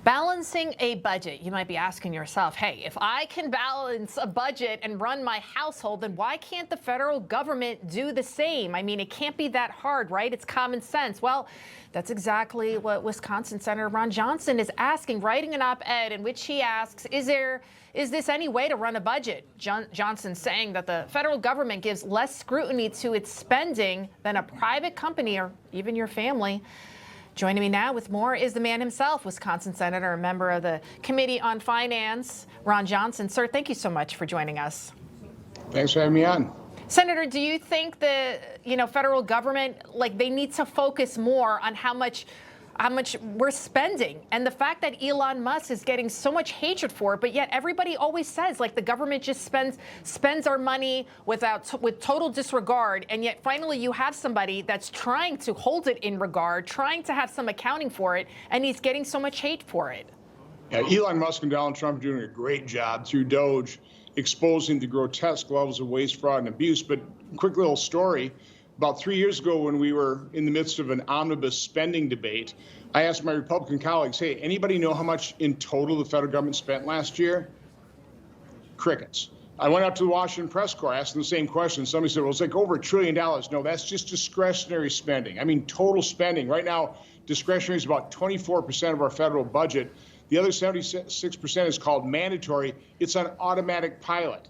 Balancing a budget. You might be asking yourself, hey, if I can balance a budget and run my household, then why can't the federal government do the same? I mean, it can't be that hard, right? It's common sense. Well, that's exactly what Wisconsin Senator Ron Johnson is asking, writing an op-ed in which he asks, is this any way to run a budget? Johnson saying that the federal government gives less scrutiny to its spending than a private company or even your family. Joining me now with more is the man himself, Wisconsin Senator and member of the Committee on Finance, Ron Johnson. Sir, thank you so much for joining us. Thanks for having me on. Senator, do you think the federal government, they need to focus more on how much we're spending, and the fact that Elon Musk is getting so much hatred for it, but yet everybody always says the government just spends our money with total disregard, and yet finally you have somebody that's trying to hold it in regard, trying to have some accounting for it, and he's getting so much hate for it. Yeah, Elon Musk and Donald Trump are doing a great job through DOGE exposing the grotesque levels of waste, fraud, and abuse. But quick little story. About 3 years ago, when we were in the midst of an omnibus spending debate, I asked my Republican colleagues, hey, anybody know how much in total the federal government spent last year? Crickets. I went out to the Washington Press Corps, asked them the same question. Somebody said, well, it's over $1 trillion. No, that's just discretionary spending. I mean, total spending. Right now, discretionary is about 24% of our federal budget. The other 76% is called mandatory. It's on automatic pilot.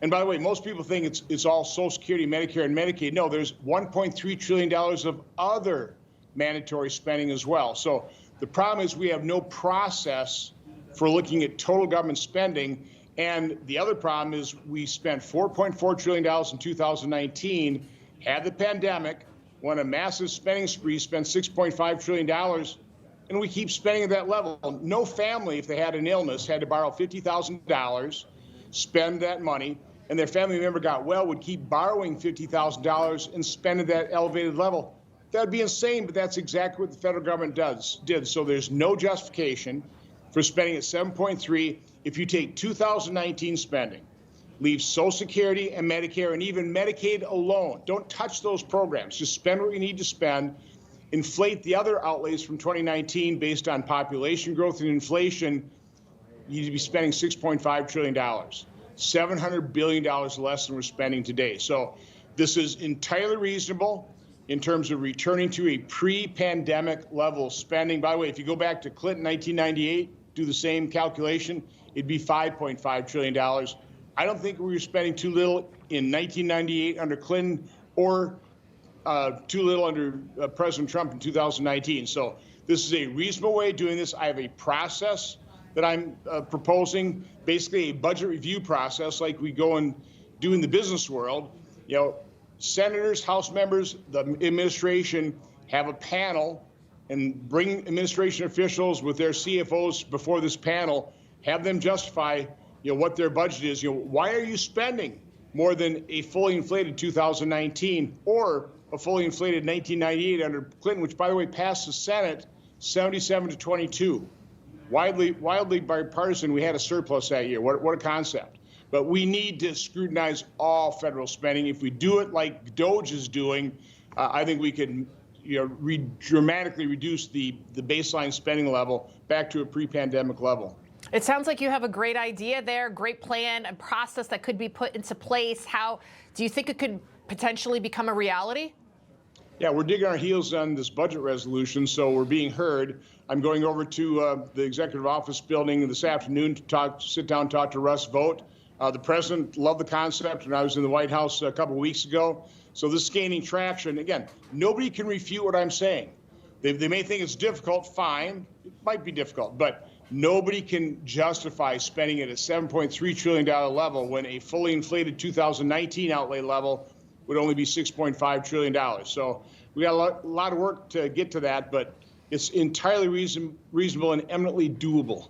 And by the way, most people think it's all Social Security, Medicare, and Medicaid. No, there's $1.3 trillion of other mandatory spending as well. So the problem is we have no process for looking at total government spending. And the other problem is we spent $4.4 trillion in 2019, had the pandemic, won a massive spending spree, spent $6.5 trillion, and we keep spending at that level. No family, if they had an illness, had to borrow $50,000, spend that money, and their family member got well, would keep borrowing $50,000 and spend at that elevated level. That'd be insane, but that's exactly what the federal government did. So there's no justification for spending at 7.3 if you take 2019 spending, leave Social Security and Medicare and even Medicaid alone. Don't touch those programs. Just spend what you need to spend. Inflate the other outlays from 2019 based on population growth and inflation. You need to be spending $6.5 trillion. $700 billion less than we're spending today. So this is entirely reasonable in terms of returning to a pre-pandemic level of spending. By the way, if you go back to Clinton 1998, do the same calculation, it'd be $5.5 trillion. I don't think we were spending too little in 1998 under Clinton or too little under President Trump in 2019. So this is a reasonable way of doing this. I have a process that I'm proposing, basically a budget review process like we go and do in the business world. Senators, House members, the administration have a panel and bring administration officials with their CFOs before this panel, have them justify what their budget is. Why are you spending more than a fully inflated 2019 or a fully inflated 1998 under Clinton, which, by the way, passed the Senate 77-22. Widely bipartisan. We had a surplus that year. What a concept. But we need to scrutinize all federal spending. If we do it like DOGE is doing, I think we can dramatically reduce the baseline spending level back to a pre-pandemic level. It sounds like you have a great idea there, great plan and process that could be put into place. How do you think it could potentially become a reality? Yeah, we're digging our heels on this budget resolution, so we're being heard. I'm going over to the executive office building this afternoon to sit down, talk to Russ Vought. The president loved the concept, and I was in the White House a couple of weeks ago. So this is gaining traction. Again, nobody can refute what I'm saying. They may think it's difficult. Fine, it might be difficult, but nobody can justify spending at a $7.3 trillion level when a fully inflated 2019 outlay level would only be $6.5 trillion. So we got a lot of work to get to that, but it's entirely reasonable and eminently doable.